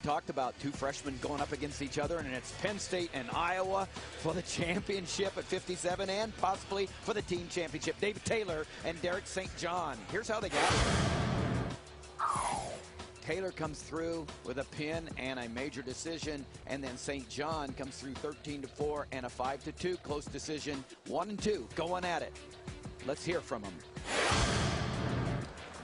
talked about two freshmen going up against each other, and it's Penn State and Iowa for the championship at 57 and possibly for the team championship. David Taylor and Derek St. John. Here's how they got it. Taylor comes through with a pin and a major decision, and then St. John comes through 13-4 and a 5-2 close decision. 1 and 2 going at it. Let's hear from them.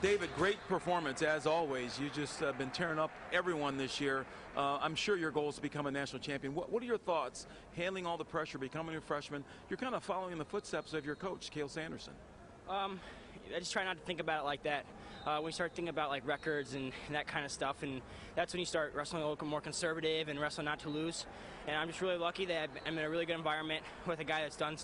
David, great performance as always. You just been tearing up everyone this year. I'm sure your goal is to become a national champion. What are your thoughts handling all the pressure, becoming a freshman? You're kind of following in the footsteps of your coach, Cale Sanderson. I just try not to think about it like that. When you start thinking about like records and that kind of stuff, and that's when you start wrestling a little more conservative and wrestling not to lose. And I'm just really lucky that I'm in a really good environment with a guy that's done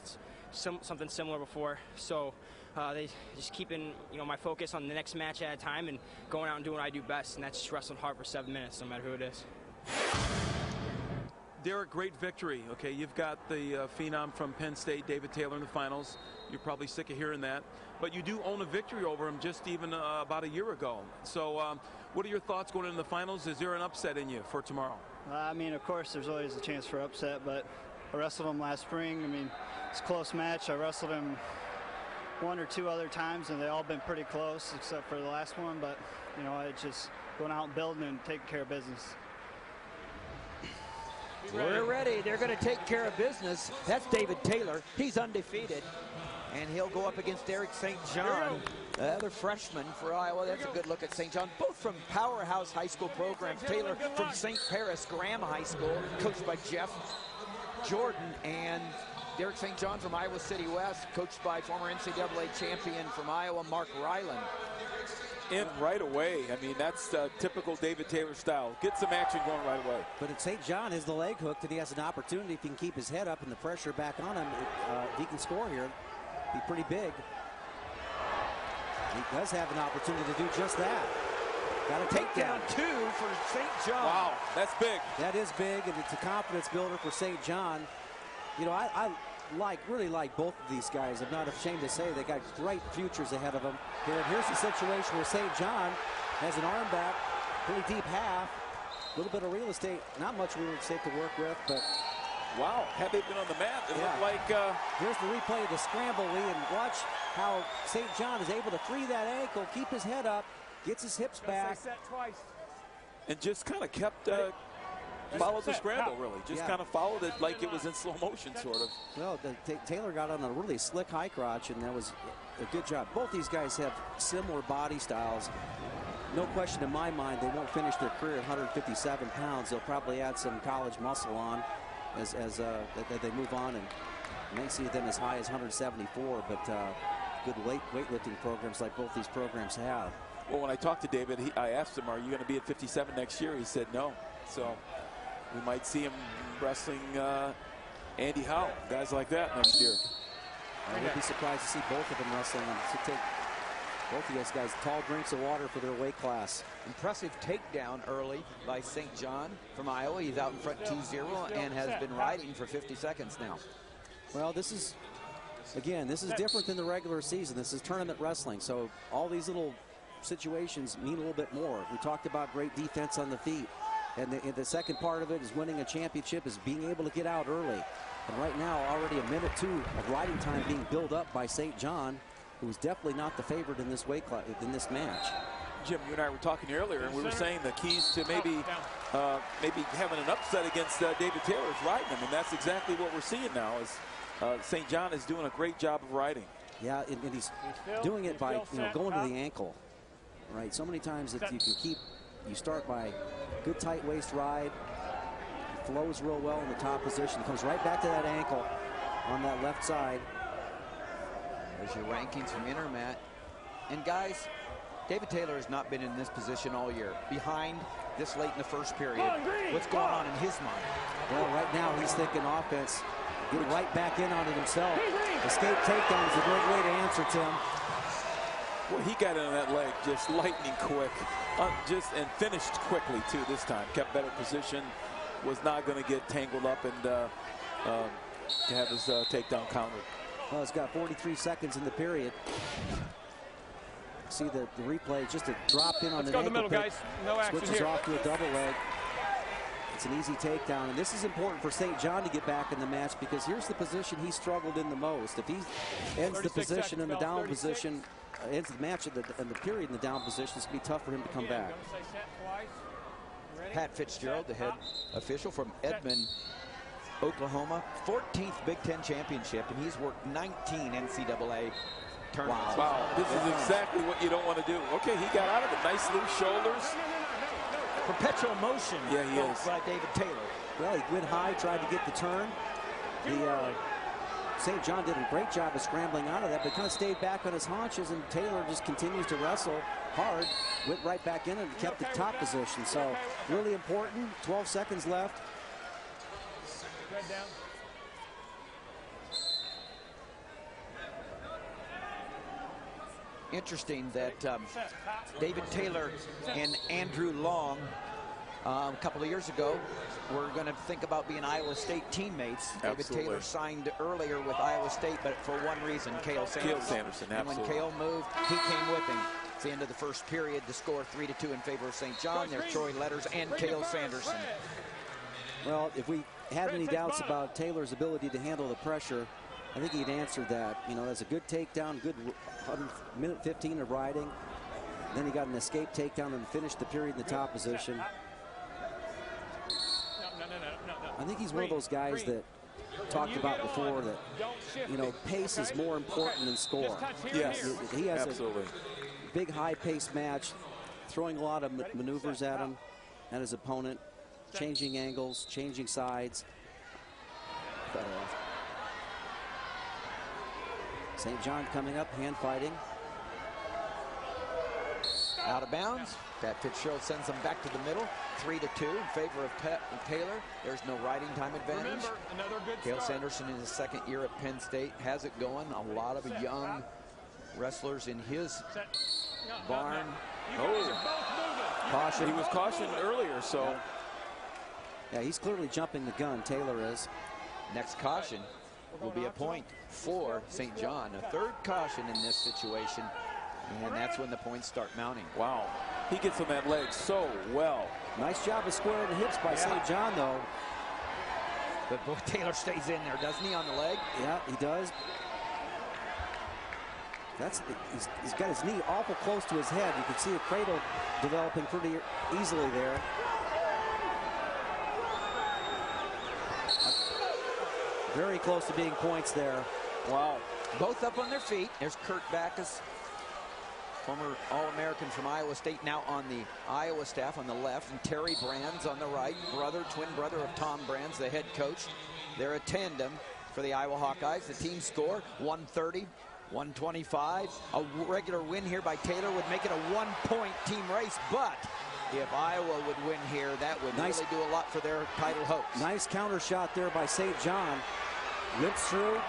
something similar before. So they just keeping my focus on the next match at a time and going out and doing what I do best, and that's just wrestling hard for 7 minutes, no matter who it is. Derek, great victory. Okay, you've got the phenom from Penn State, David Taylor, in the finals. You're probably sick of hearing that, but you do own a victory over him just even about a year ago. So what are your thoughts going into the finals? Is there an upset in you for tomorrow? I mean, of course, there's always a chance for upset, but I wrestled him last spring. I mean, it's a close match. I wrestled him 1 or 2 other times, and they all been pretty close except for the last one. But, it's just going out and building and taking care of business. We're ready. They're going to take care of business. That's David Taylor. He's undefeated. And he'll go up against Derek St. John, the other freshman for Iowa. That's a good look at St. John. Both from powerhouse high school programs. Taylor from St. Paris Graham High School, coached by Jeff Jordan, and Derek St. John from Iowa City West, coached by former NCAA champion from Iowa, Mark Ryland. In right away. I mean, that's typical David Taylor style. Get some action going right away. But at St. John is the leg hook that he has an opportunity, if he can keep his head up and the pressure back on him, if he can score here, be pretty big. He does have an opportunity to do just that. Got a takedown. 2 for St. John. Wow, that's big. That is big, and it's a confidence builder for St. John. I really like both of these guys. I'm not ashamed to say they got great futures ahead of them. Here's the situation where St. John has an arm back, pretty deep half, a little bit of real estate, not much real estate to work with, but wow, had they been on the mat, it looked like here's the replay of the scramble, Lee, and watch how St. John is able to free that ankle, keep his head up, gets his hips back, and just kind of kept followed the scramble, really. Just kind of followed it like it was in slow motion, sort of. Well, Taylor got on a really slick high crotch, and that was a good job. Both these guys have similar body styles. No question in my mind they won't finish their career at 157 pounds. They'll probably add some college muscle on as they move on, and you may see them as high as 174, but good weightlifting programs like both these programs have. Well, when I talked to David, I asked him, are you going to be at 57 next year? He said no. So we might see him wrestling Andy Howe, guys like that next year. I would be surprised to see both of them wrestling. To take both of these guys tall drinks of water for their weight class. Impressive takedown early by St. John from Iowa. He's out in front 2-0 and has been riding for 50 seconds now. Well, this is different than the regular season. This is tournament wrestling, so all these little situations mean a little bit more. We talked about great defense on the feet. And the second part of it is winning a championship, is being able to get out early. And right now, already 1 minute 2 of riding time being built up by St. John, who's definitely not the favorite in this weight class, in this match. Jim, you and I were talking earlier, and we were saying the keys to maybe having an upset against David Taylor is riding him, and that's exactly what we're seeing now. Is St. John is doing a great job of riding. Yeah, and he's doing it by going to the ankle. Right, so many times that you can keep. You start by good tight waist ride. He flows real well in the top position. Comes right back to that ankle on that left side. There's your rankings from Intermat. And guys, David Taylor has not been in this position all year. Behind this late in the first period. What's going on in his mind? Well, right now he's thinking offense. Get right back in on it himself. Escape takedown is a great way to answer, Tim. Well, he got into that leg just lightning quick. And finished quickly, too, this time. Kept better position. Was not going to get tangled up and to have his takedown countered. Well, it's got 43 seconds in the period. See the replay, just a drop in on the middle, guys. No action switches here. Off to a double leg. It's an easy takedown, and this is important for St. John to get back in the match, because here's the position he struggled in the most. If he ends the position in the down position, ends the match in the period in the down position, it's going to be tough for him to come back. Pat Fitzgerald, the head official from Edmond, Oklahoma, 14th Big Ten championship, and he's worked 19 NCAA tournaments. Wow, this is exactly what you don't want to do. Okay, he got out of it. Nice loose shoulders. Perpetual motion. Yeah, he is. By David Taylor. Well, he went high, tried to get the turn. St. John did a great job of scrambling out of that, but kind of stayed back on his haunches, and Taylor just continues to wrestle hard, went right back in and kept the top position. So really important. 12 seconds left. Interesting that David Taylor and Andrew Long a couple of years ago were going to think about being Iowa State teammates. Absolutely. David Taylor signed earlier with Iowa State, but for one reason, Cale Sanderson. And when Cale moved, he came with him. It's the end of the first period. The score 3-2 in favor of St. John. There's Troy Letters and Cale Sanderson. Well, if we had any doubts about Taylor's ability to handle the pressure, I think he'd answered that. You know, that's a good takedown, good minute 15 of riding. Then he got an escape takedown and finished the period in the top position. I think he's one of those guys that talked about before that, you know, pace is more important than score. Yes, he has absolutely. a big high-paced match, throwing a lot of maneuvers at him, at his opponent, changing angles, changing sides. St. John coming up, hand fighting. Out of bounds. Pat Fitzgerald sends them back to the middle. 3-2 in favor of Taylor. There's no riding time advantage. Cale Sanderson in his second year at Penn State has it going. A lot of young wrestlers in his barn. Oh, Caution. He was cautioned earlier, so. Yeah, he's clearly jumping the gun, Taylor is. Next caution will be a point for St. John. A third caution in this situation, and that's when the points start mounting. Wow, he gets on that leg so well. Nice job of squaring the hips by St. John, though. But boy, Taylor stays in there, doesn't he, on the leg? Yeah, he does. He's got his knee awful close to his head. You can see a cradle developing pretty easily there. Very close to being points there. Wow. Both up on their feet. There's Kurt Backus, former All-American from Iowa State, now on the Iowa staff on the left, and Terry Brands on the right, twin brother of Tom Brands, the head coach. They're a tandem for the Iowa Hawkeyes. The team score 130, 125. A regular win here by Taylor would make it a one-point team race, but if Iowa would win here, that would really do a lot for their title hopes. Nice counter shot there by St. John. Limps through.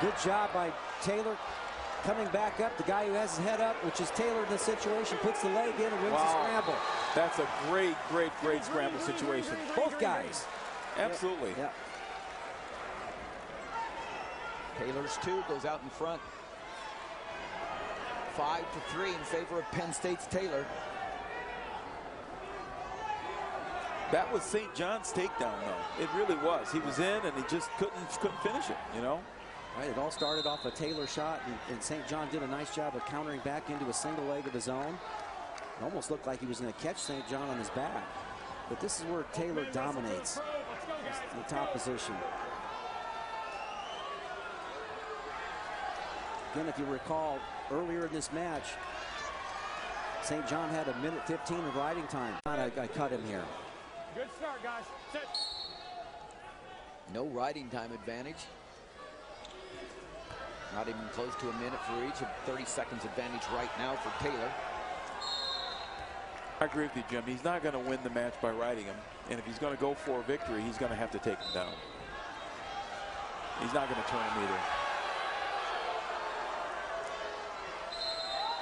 Good job by Taylor. Coming back up, the guy who has his head up, which is Taylor in the situation, puts the leg in and wins the scramble. That's a great, great, great scramble situation. Both guys. Absolutely. Yeah. Taylor's two goes out in front. 5-3 in favor of Penn State's Taylor. That was St. John's takedown, though. It really was. He was in, and he just couldn't finish it, you know? Right, it all started off a Taylor shot, and St. John did a nice job of countering back into a single leg of his own. It almost looked like he was going to catch St. John on his back. But this is where Taylor dominates in the top position. Again, if you recall, earlier in this match, St. John had a minute 15 of riding time. I cut him here. Good start, guys. Set. No riding time advantage. Not even close to a minute for each. A 30 seconds advantage right now for Taylor. I agree with you, Jim. He's not going to win the match by riding him. And if he's going to go for a victory, he's going to have to take him down. He's not going to turn him either.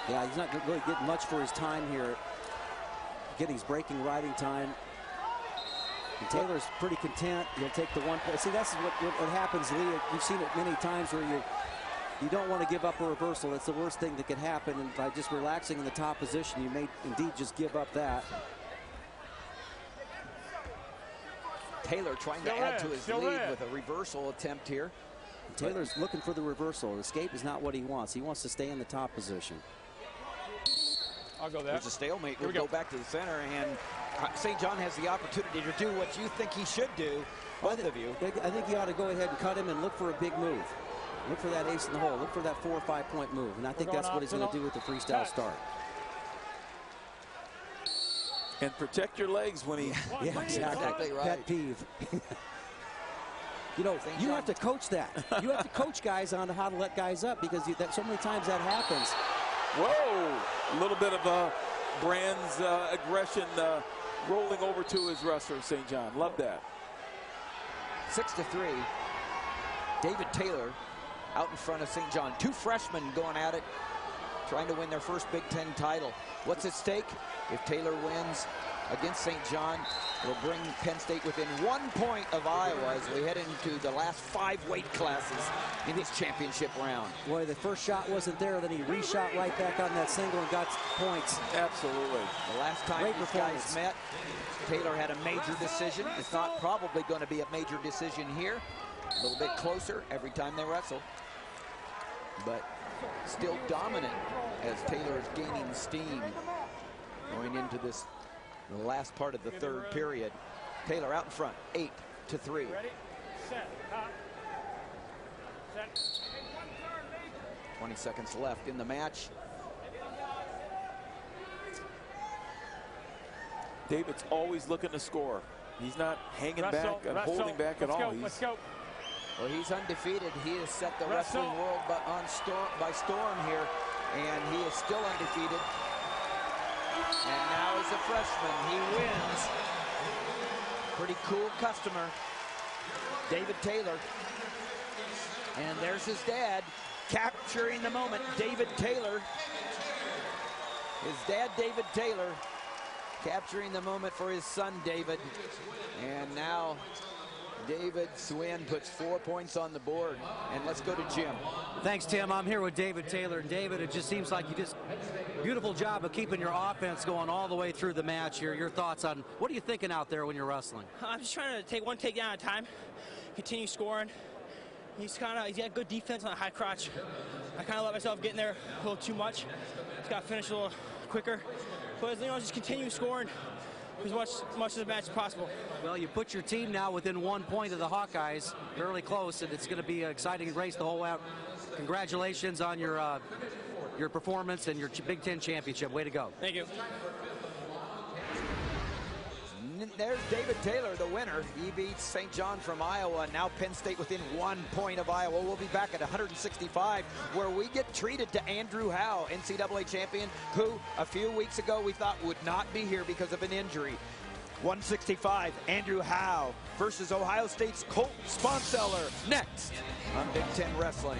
Yeah, he's not really getting much for his time here. Getting his breaking riding time. And Taylor's pretty content. He'll take the 1 point. See, that's what happens, Lee. You've seen it many times where you don't want to give up a reversal. That's the worst thing that could happen. And by just relaxing in the top position, you may indeed just give up that. Taylor trying to add to his lead with a reversal attempt here. Taylor's looking for the reversal. Escape is not what he wants. He wants to stay in the top position. I'll go there. There's a stalemate. We'll go back to the center, and St. John has the opportunity to do what you think he should do, both of you. I think you ought to go ahead and cut him and look for a big move. Look for that ace in the hole. Look for that 4 or 5 point move. And I think that's what he's going to do with the freestyle start. And protect your legs when he... Yeah, exactly right. Pet peeve. You know, you have to coach that. You have to coach guys on how to let guys up, because so many times that happens. Whoa! A little bit of Brand's aggression rolling over to his wrestler, St. John. Love that. 6-3. David Taylor out in front of St. John. 2 freshmen going at it, trying to win their first Big Ten title. What's at stake? If Taylor wins against St. John, it'll bring Penn State within 1 point of Iowa as we head into the last 5 weight classes in this championship round. Boy, the first shot wasn't there, then he reshot right back on that single and got points. Absolutely. The last time these guys met, Taylor had a major decision. It's not probably going to be a major decision here. A little bit closer every time they wrestle, but still dominant as Taylor is gaining steam going into the last part of the third period. Taylor out in front, 8-3. Ready, set, 20 seconds left in the match. David's always looking to score. He's not hanging back and holding back at all. Let's go. Well, he's undefeated. He has set the wrestling world by storm here, and he is still undefeated. And now as a freshman, he wins. Pretty cool customer, David Taylor. And there's his dad capturing the moment. David Taylor, his dad, David Taylor, capturing the moment for his son, David. And now David's win puts 4 points on the board. And let's go to Jim. Thanks, Tim. I'm here with David Taylor. And David, it just seems like you just beautiful job of keeping your offense going all the way through the match here. Your thoughts on what are you thinking out there when you're wrestling? I'm just trying to take one takedown at a time, continue scoring. He's got good defense on the high crotch. I kind of let myself get in there a little too much. Just got to finish a little quicker. But, you know, just continue scoring as much of the match as possible. Well, you put your team now within 1 point of the Hawkeyes, fairly close, and it's going to be an exciting race the whole way out. Congratulations on your performance and your Big Ten championship. Way to go. Thank you. There's David Taylor, the winner. He beats St. John from Iowa. Now Penn State within 1 point of Iowa. We'll be back at 165, where we get treated to Andrew Howe, NCAA champion, who a few weeks ago we thought would not be here because of an injury. 165, Andrew Howe versus Ohio State's Colt Sponseller next on Big Ten Wrestling.